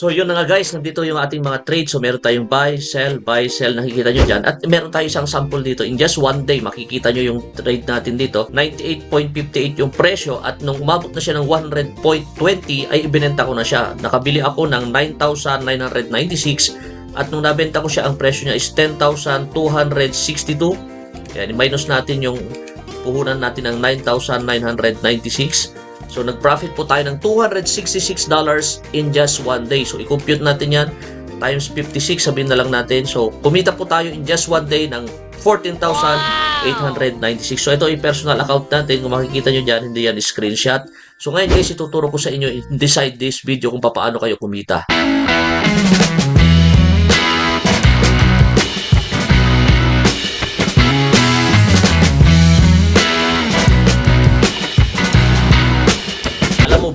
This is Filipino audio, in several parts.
So yun na nga guys, nandito yung ating mga trade. So meron tayong buy, sell, nakikita nyo dyan. At meron tayo isang sample dito. In just one day, makikita nyo yung trade natin dito. 98.58 yung presyo at nung umabot na siya ng 100.20 ay ibinenta ko na siya. Nakabili ako ng 9,996 at nung nabenta ko siya, ang presyo niya is 10,262. Yan, minus natin yung puhunan natin ng 9,996. So, nag-profit po tayo ng $266 in just one day. So, i-compute natin yan times 56, sabihin na lang natin. So, kumita po tayo in just one day ng 14,896. So, ito yung personal account natin. Kung makikita nyo dyan, hindi yan screenshot. So, ngayon guys, ituturo ko sa inyo inside this video kung paano kayo kumita.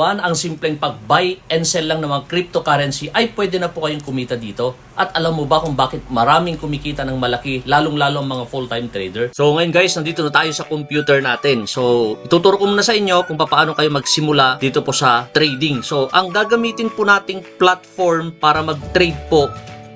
Ang simpleng pag-buy and sell lang ng mga cryptocurrency ay pwede na po kayong kumita dito. At alam mo ba kung bakit maraming kumikita ng malaki, lalong-lalo ang mga full-time trader? So ngayon guys, nandito na tayo sa computer natin. So ituturo ko muna sa inyo kung paano kayo magsimula dito po sa trading. So ang gagamitin po nating platform para mag-trade po,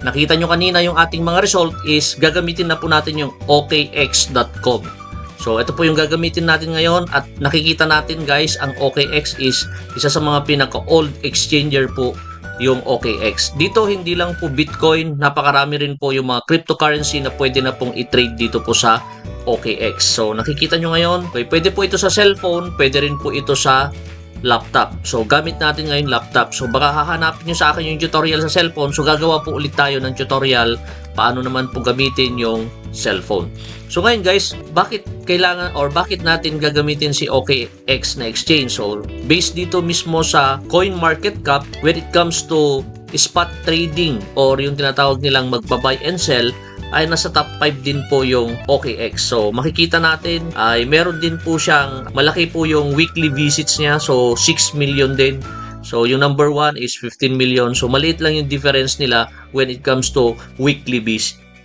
nakita nyo kanina yung ating mga result is gagamitin na po natin yung OKX.com. So, ito po yung gagamitin natin ngayon at nakikita natin guys, ang OKX is isa sa mga pinaka-old exchanger po yung OKX. Dito, hindi lang po Bitcoin, napakarami rin po yung mga cryptocurrency na pwede na pong i-trade dito po sa OKX. So, nakikita nyo ngayon, pwede po ito sa cellphone, pwede rin po ito sa laptop. So, gamit natin ngayon laptop. So, baka hahanapin nyo sa akin yung tutorial sa cellphone. So, gagawa po ulit tayo ng tutorial paano naman po gamitin yung cellphone. So, ngayon guys, bakit kailangan or bakit natin gagamitin si OKX na exchange? So, based dito mismo sa CoinMarketCap, when it comes to spot trading or yung tinatawag nilang magpa-buy and sell, ay nasa top 5 din po yung OKX. So, makikita natin ay meron din po siyang, malaki po yung weekly visits niya. So, 6 million din. So, yung number 1 is 15 million. So, maliit lang yung difference nila when it comes to weekly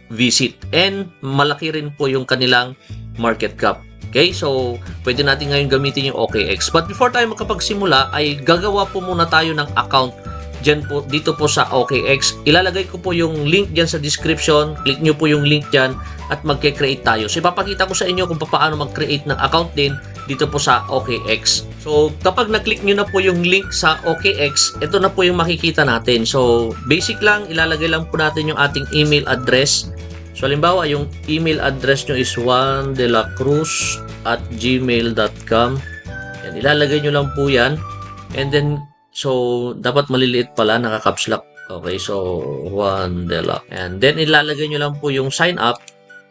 visit. And malaki rin po yung kanilang market cap. Okay, so pwede natin ngayon gamitin yung OKX. But before tayo makapagsimula, ay gagawa po muna tayo ng account dyan po, dito po sa OKX. Ilalagay ko po yung link dyan sa description. Click nyo po yung link dyan at magke-create tayo. So ipapakita ko sa inyo kung paano mag-create ng account din dito po sa OKX. So kapag na-click nyo na po yung link sa OKX, ito na po yung makikita natin. So basic lang, ilalagay lang po natin yung ating email address. So halimbawa, yung email address nyo is juandelacruz@gmail.com. Yan, ilalagay nyo lang po yan. And then, so dapat maliliit pala, naka-caps lock. Okay, so Juan Delac. And then ilalagay nyo lang po yung sign up.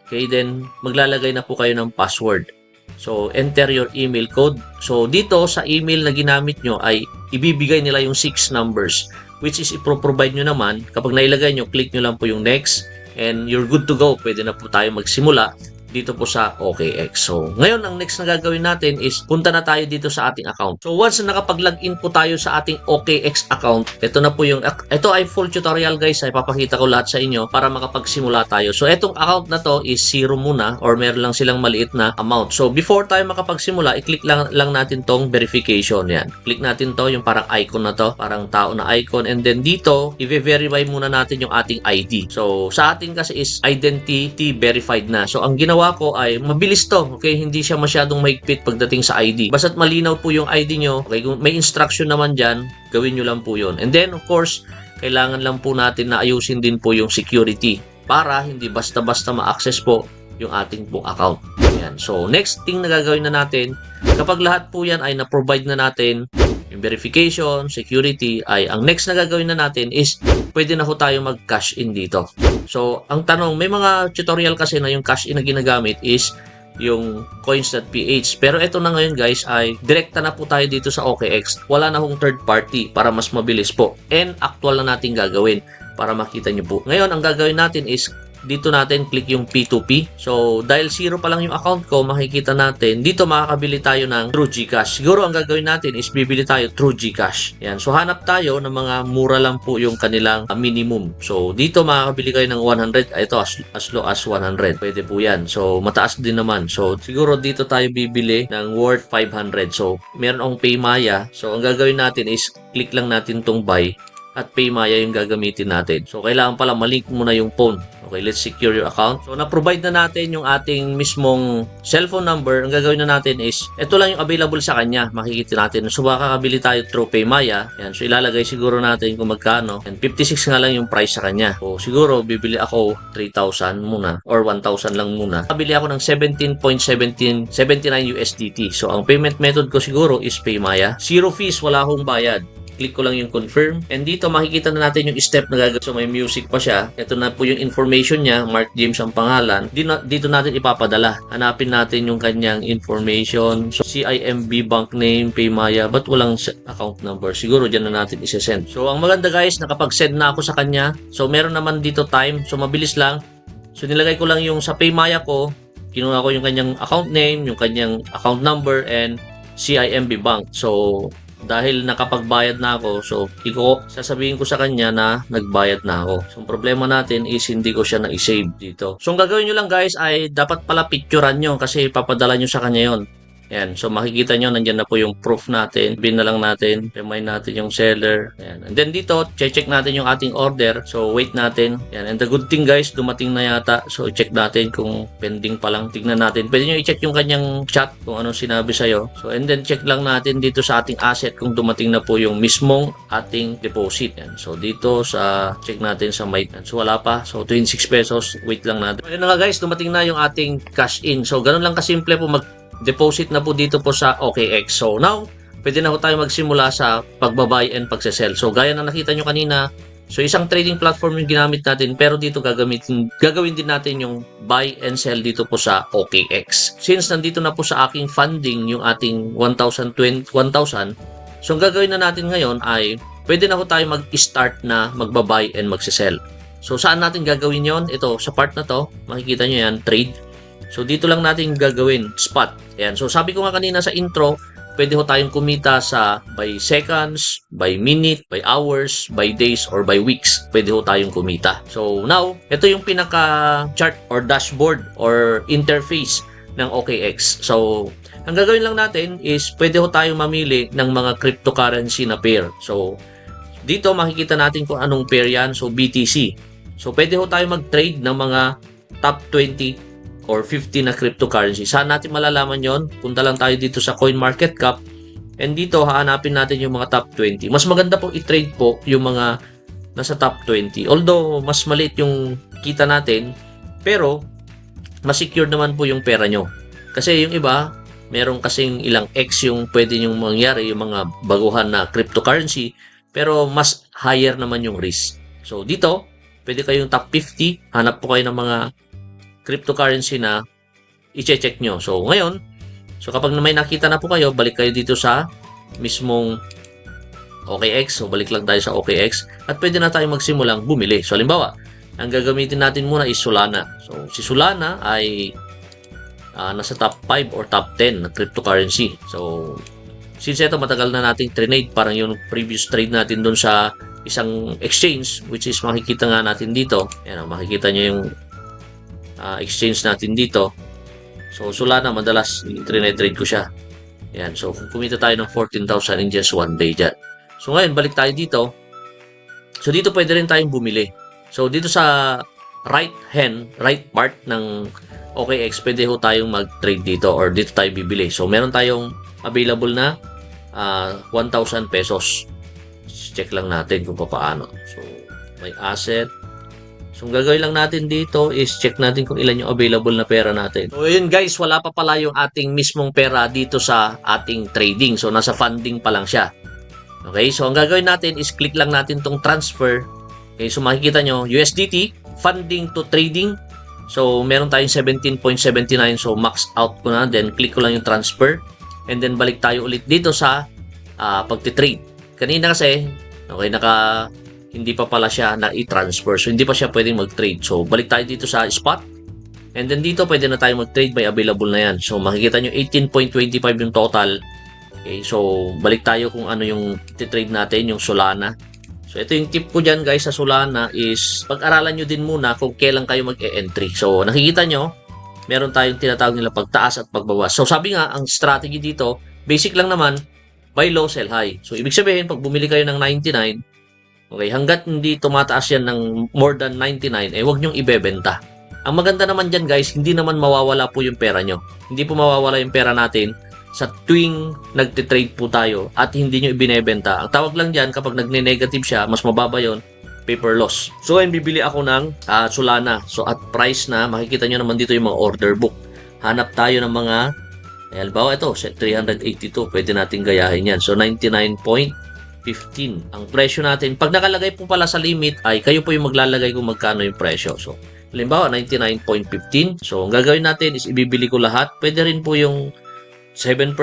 Okay, then maglalagay na po kayo ng password. So enter your email code. So dito sa email na ginamit nyo ay ibibigay nila yung 6 numbers, which is ipro-provide nyo naman. Kapag nailagay nyo, click nyo lang po yung next. And you're good to go. Pwede na po tayo magsimula dito po sa OKX. So, ngayon, ang next na gagawin natin is punta na tayo dito sa ating account. So, once na nakapag-login po tayo sa ating OKX account, ito na po yung, ito ay full tutorial guys, ay papakita ko lahat sa inyo para makapagsimula tayo. So, itong account na to is zero muna or meron lang silang maliit na amount. So, before tayo makapagsimula, i-click lang natin tong verification. Yan. Click natin to, yung parang icon na to, parang tao na icon. And then dito, i-verify muna natin yung ating ID. So, sa atin kasi is identity verified na. So, ang ginawa ko ay mabilis to, okay? Hindi siya masyadong mahigpit pagdating sa ID. Basta't malinaw po yung ID nyo, okay? Kung may instruction naman dyan, gawin nyo lang po yun. And then, of course, kailangan lang po natin na ayusin din po yung security para hindi basta-basta ma-access po yung ating pong account. Ayan. So, next thing na gagawin na natin, kapag lahat po yan ay na-provide na natin, yung verification, security, ay ang next na gagawin na natin is pwede na ho tayo mag-cash in dito. So, ang tanong, may mga tutorial kasi na yung cash in na ginagamit is yung coins.ph. Pero ito na ngayon guys ay direkta na po tayo dito sa OKX. Wala na hong third party para mas mabilis po. And actual na natin gagawin para makita nyo po. Ngayon, ang gagawin natin is dito natin click yung P2P. So, dahil zero pa lang yung account ko, makikita natin, dito makakabili tayo ng True GCash. Siguro, ang gagawin natin is bibili tayo True GCash. Yan. So, hanap tayo ng mga mura lang po yung kanilang minimum. So, dito makakabili kayo ng 100. Ito, as low as 100. Pwede po yan. So, mataas din naman. So, siguro dito tayo bibili ng worth 500. So, meron akong Paymaya. So, ang gagawin natin is click lang natin tong buy. at PayMaya yung gagamitin natin. So, kailangan pala malink muna yung phone. Okay, let's secure your account. So, na-provide na natin yung ating mismong cellphone number. Ang gagawin na natin is, ito lang yung available sa kanya. Makikita natin. So, makakabili tayo through PayMaya. Yan. So, ilalagay siguro natin kung magkano. And 56 nga lang yung price sa kanya. So, siguro, bibili ako 3,000 muna or 1,000 lang muna. Kabili ako ng 17.79 USDT. So, ang payment method ko siguro is PayMaya. Zero fees, wala akong bayad. Click ko lang yung confirm. And dito makikita na natin yung step na gagawin. So may music pa siya. Ito na po yung information niya. Mark James ang pangalan. Dito natin ipapadala. Hanapin natin yung kanyang information. So CIMB bank name, PayMaya. Ba't walang account number? Siguro dyan na natin isesend. So ang maganda guys, nakapag-send na ako sa kanya. So meron naman dito time. So mabilis lang. So nilagay ko lang yung sa PayMaya ko. Kinuha ko yung kanyang account name, yung kanyang account number, and CIMB bank. So dahil nakapagbayad na ako, so sasabihin ko sa kanya na nagbayad na ako. So, ang problema natin is hindi ko siya na-save dito. So, ang gagawin nyo lang guys ay dapat pala picturean nyo kasi papadala nyo sa kanya yon. Ayan. So, makikita nyo, nandyan na po yung proof natin. Bin na lang natin. Remind natin yung seller. Ayan. And then dito, check natin yung ating order. So, wait natin. Ayan. And the good thing guys, dumating na yata. So, check natin kung pending pa lang. Tignan natin. Pwede nyo i-check yung kanyang chat kung anong sinabi sa'yo. So, and then check lang natin dito sa ating asset kung dumating na po yung mismong ating deposit. Ayan. So, dito sa check natin sa my. So, wala pa. So, 26 pesos. Wait lang natin. Ayan na nga guys, dumating na yung ating cash in. So, ganun lang kasimple po deposit na po dito po sa OKX. So now, pwede na po tayo magsimula sa pagbabay and pagsesell. So gaya na nakita nyo kanina, so isang trading platform yung ginamit natin, pero dito gagawin din natin yung buy and sell dito po sa OKX. Since nandito na po sa aking funding yung ating 1,000, so ang gagawin na natin ngayon ay pwede na po tayo mag-start na magbabay and magsesell. So saan natin gagawin yon? Ito, sa part na to, makikita nyo yan, trade. So, dito lang natin gagawin, spot. Ayan. So, sabi ko nga kanina sa intro, pwede ho tayong kumita sa by seconds, by minute, by hours, by days, or by weeks. Pwede ho tayong kumita. So, now, ito yung pinaka-chart or dashboard or interface ng OKX. So, ang gagawin lang natin is pwede ho tayong mamili ng mga cryptocurrency na pair. So, dito makikita natin kung anong pair yan. So, BTC. So, pwede ho tayong mag-trade ng mga top 20 or 50 na cryptocurrency. Saan natin malalaman yon? Punta lang tayo dito sa CoinMarketCap and dito hahanapin natin yung mga top 20. Mas maganda po i-trade po yung mga nasa top 20. Although mas maliit yung kita natin, pero mas secure naman po yung pera nyo. Kasi yung iba, meron kasing ilang X yung pwede yung mangyari, yung mga baguhan na cryptocurrency, pero mas higher naman yung risk. So dito, pwede kayong top 50, hanap po kayo ng mga cryptocurrency na i-check nyo. So, ngayon, kapag may nakita na po kayo, balik kayo dito sa mismong OKX. So, balik lang tayo sa OKX at pwede na tayong magsimulang bumili. So, halimbawa, ang gagamitin natin muna is Solana. So, si Solana ay nasa top 5 or top 10 na cryptocurrency. So, since ito matagal na nating trade, parang yung previous trade natin doon sa isang exchange, which is makikita nga natin dito. Ayan, makikita nyo yung exchange natin dito. So, Solana, madalas trade ko siya. Ayan. So, kumita tayo ng 14,000 in just one day dyan. So, ngayon, balik tayo dito. So, dito pwede rin tayong bumili. So, dito sa right part ng OKX, pwede ho tayong mag-trade dito or dito tayo bibili. So, meron tayong available na 1,000 pesos. Check lang natin kung paano. So, may asset. So, ang gagawin lang natin dito is check natin kung ilan yung available na pera natin. So, yun guys, wala pa pala yung ating mismong pera dito sa ating trading. So, nasa funding pa lang siya. Okay, so ang gagawin natin is click lang natin tong transfer. Okay, so makikita nyo, USDT, funding to trading. So, meron tayong 17.79. So, max out ko na. Then, click ko lang yung transfer. And then, balik tayo ulit dito sa pagtitrade. Kanina kasi, okay, hindi pa pala siya na i-transfer. So, hindi pa siya pwedeng mag-trade. So, balik tayo dito sa spot. And then dito, pwede na tayo mag-trade. May available na yan. So, makikita nyo, 18.25 yung total. Okay, so, balik tayo kung ano yung i-trade natin, yung Solana. So, ito yung tip ko dyan, guys, sa Solana is pag-aralan nyo din muna kung kailan kayo mag-e-entry. So, nakikita nyo, meron tayong tinatawag nila pagtaas at pagbawas. So, sabi nga, ang strategy dito, basic lang naman, buy low, sell high. So, ibig sabihin, pag bumili kayo ng 99, Okay, hanggat hindi tumataas yan ng more than 99, eh wag nyong ibebenta. Ang maganda naman dyan guys, hindi naman mawawala po yung pera nyo. Hindi po mawawala yung pera natin sa tuwing nagtitrade po tayo at hindi nyo ibinebenta. Ang tawag lang dyan, kapag nagne-negative siya, mas mababa yon, paper loss. So ngayon bibili ako ng Solana. So at price na, makikita nyo naman dito yung mga order book. Hanap tayo ng mga, halimbawa ito, 382, pwede natin gayahin yan. So 99.15 ang presyo natin. Pag nakalagay po pala sa limit, ay kayo po yung maglalagay kung magkano yung presyo. So halimbawa 99.15. So ang gagawin natin is ibibili ko lahat. Pwede rin po yung 7%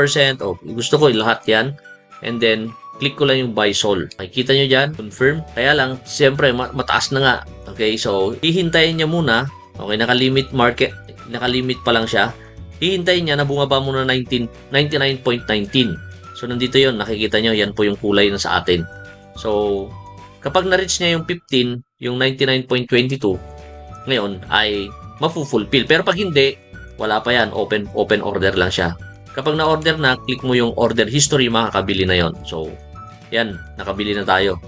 o gusto ko lahat yan. And then click ko lang yung buy sol. Makikita nyo dyan, confirm. Kaya lang, siyempre, mataas na nga. Okay, so, hihintayin niya muna. Okay, nakalimit market, nakalimit pa lang siya. Hihintayin niya na bumaba muna 99.19. So, nandito yon, nakikita nyo, yan po yung kulay na sa atin. So, kapag na-reach niya yung 15, yung 99.22, ngayon, ay mafu-fulfill. Pero pag hindi, wala pa yan, open order lang siya. Kapag na-order na, click mo yung order history, makakabili na yon. So, yan, nakabili na tayo.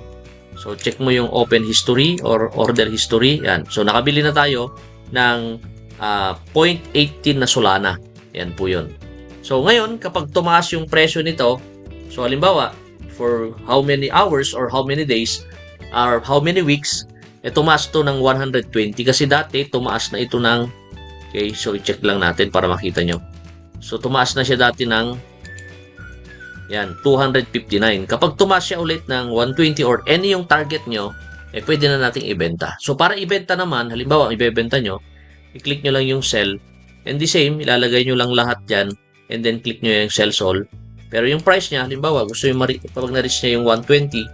So, check mo yung open history or order history. Yan. So, nakabili na tayo ng 0.18 na Solana. Yan po yun. So, ngayon, kapag tumaas yung presyo nito, so, halimbawa, for how many hours or how many days or how many weeks, tumaas to ng 120. Kasi dati, tumaas na ito ng, okay, so, i-check lang natin para makita nyo. So, tumaas na siya dati ng yan, 259. Kapag tumaas siya ulit ng 120 or any yung target nyo, pwede na nating ibenta. So, para ibenta naman, halimbawa, ibebenta nyo, i-click nyo lang yung sell. And the same, ilalagay nyo lang lahat dyan. And then, click nyo yung sell all. Pero yung price niya, halimbawa, gusto nyo kapag na-reach niya yung 120,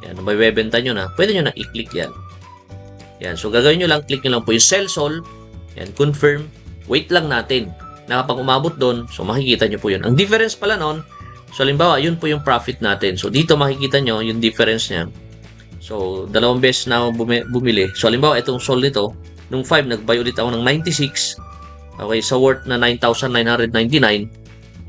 yan, may bebenta nyo na, pwede nyo na i-click yan. Yan, so gagawin nyo lang, click nyo lang po yung sell all. Yan, confirm. Wait lang natin. Na kapag umabot doon, so makikita nyo po yun. Ang difference pala nun, so, halimbawa, yun po yung profit natin. So, dito makikita nyo yung difference niya. So, 2 beses na bumili. So, halimbawa, itong sol nito, nung 5, nag-buy ulit ako ng 96. Okay, so worth na 9,999.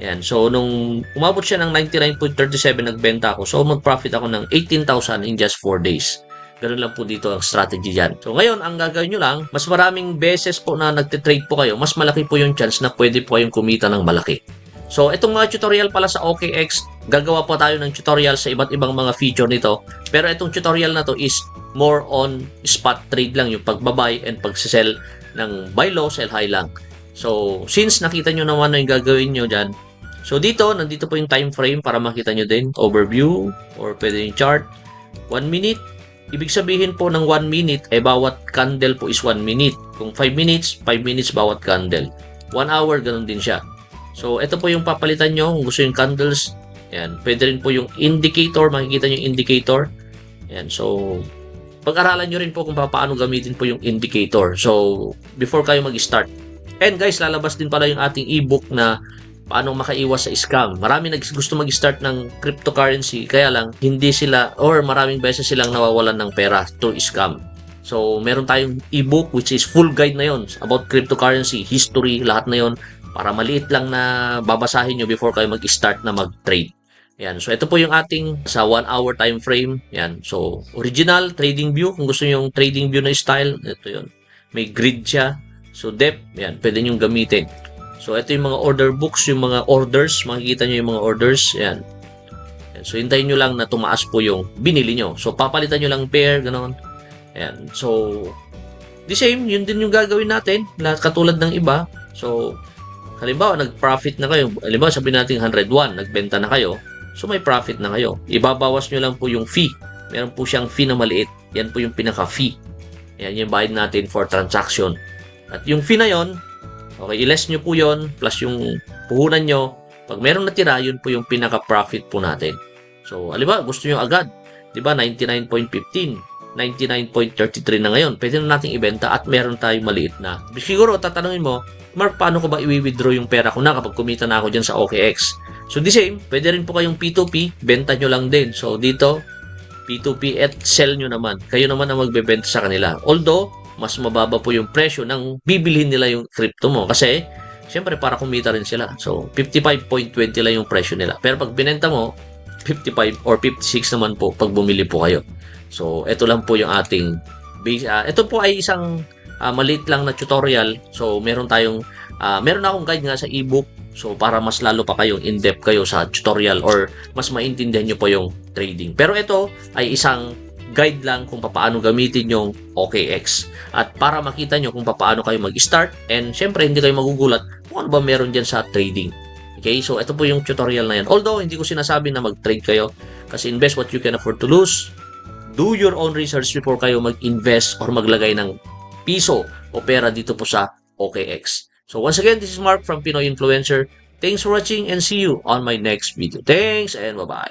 Yan. So, nung umabot siya ng 99.37, nagbenta ako. So, mag-profit ako ng 18,000 in just 4 days. Ganun lang po dito ang strategy dyan. So, ngayon, ang gagawin nyo lang, mas maraming beses po na nagtitrade po kayo, mas malaki po yung chance na pwede po kayong kumita ng malaki. So, itong mga tutorial pala sa OKX, gagawa pa tayo ng tutorial sa iba't ibang mga feature nito. Pero itong tutorial na to is more on spot trade lang, yung pagbabuy and pagsisell ng buy low, sell high lang. So, since nakita nyo naman na yung gagawin nyo dyan, so dito, nandito po yung time frame para makita nyo din, overview, or pwede yung chart, 1 minute. Ibig sabihin po ng 1 minute, bawat candle po is 1 minute. Kung 5 minutes, 5 minutes bawat candle. 1 hour, ganun din siya. So, ito po yung papalitan nyo kung gusto yung candles. Ayan. Pwede rin po yung indicator. Makikita nyo yung indicator. Ayan. So, pag-aralan nyo rin po kung paano gamitin po yung indicator. So, before kayo mag-start. And guys, lalabas din pala yung ating ebook na paano makaiwas sa scam. Marami gusto mag-start ng cryptocurrency. Kaya lang, hindi sila or maraming beses silang nawawalan ng pera through scam. So, meron tayong ebook which is full guide na yon about cryptocurrency, history, lahat na yon. Para maliit lang na babasahin nyo before kayo mag-start na mag-trade. Yan. So, ito po yung ating sa 1 hour time frame. Yan. So, original trading view. Kung gusto nyo yung trading view na style, ito yun. May grid siya. So, depth. Yan. Pwede nyo gamitin. So, ito yung mga order books, yung mga orders. Makikita nyo yung mga orders. Yan. Yan. So, hintayin nyo lang na tumaas po yung binili nyo. So, papalitan nyo lang pair, gano'n. Yan. So, the same. Yun din yung gagawin natin. Katulad ng iba. So, halimbawa, nag-profit na kayo. Halimbawa, sabihin natin 101, nagbenta na kayo. So, may profit na kayo. Ibabawas nyo lang po yung fee. Meron po siyang fee na maliit. Yan po yung pinaka-fee. Yan yung bayad natin for transaction. At yung fee na yon, okay, i-less nyo po yon plus yung puhunan nyo. Pag merong natira, yun po yung pinaka-profit po natin. So, halimbawa, gusto nyo agad. Diba, 99.15, 99.33 na ngayon. Pwede na natin ibenta at meron tayong maliit na. Siguro, tatanungin mo, Mark, paano ko ba i-withdraw yung pera ko na kapag kumita na ako dyan sa OKX? So, the same, pwede rin po kayong P2P, benta nyo lang din. So, dito, P2P at sell nyo naman. Kayo naman ang magbebenta sa kanila. Although, mas mababa po yung presyo ng bibilhin nila yung crypto mo. Kasi, syempre, para kumita rin sila. So, 55.20 lang yung presyo nila. Pero pag binenta mo, 55 or 56 naman po pag bumili po kayo. So, ito lang po yung ating base. Ito po ay isang maliit lang na tutorial. So, meron akong guide nga sa ebook. So, para mas lalo pa kayong in-depth kayo sa tutorial or mas maintindihan nyo pa yung trading. Pero ito ay isang guide lang kung paano gamitin yung OKX. At para makita nyo kung paano kayo mag-start and syempre hindi kayo magugulat kung ano ba meron dyan sa trading. Okay, so ito po yung tutorial na yan. Although, hindi ko sinasabi na mag-trade kayo kasi invest what you can afford to lose. Do your own research before kayo mag-invest or maglagay ng piso o pera dito po sa OKX. So once again, this is Mark from Pinoy Influencer. Thanks for watching and see you on my next video. Thanks and bye-bye.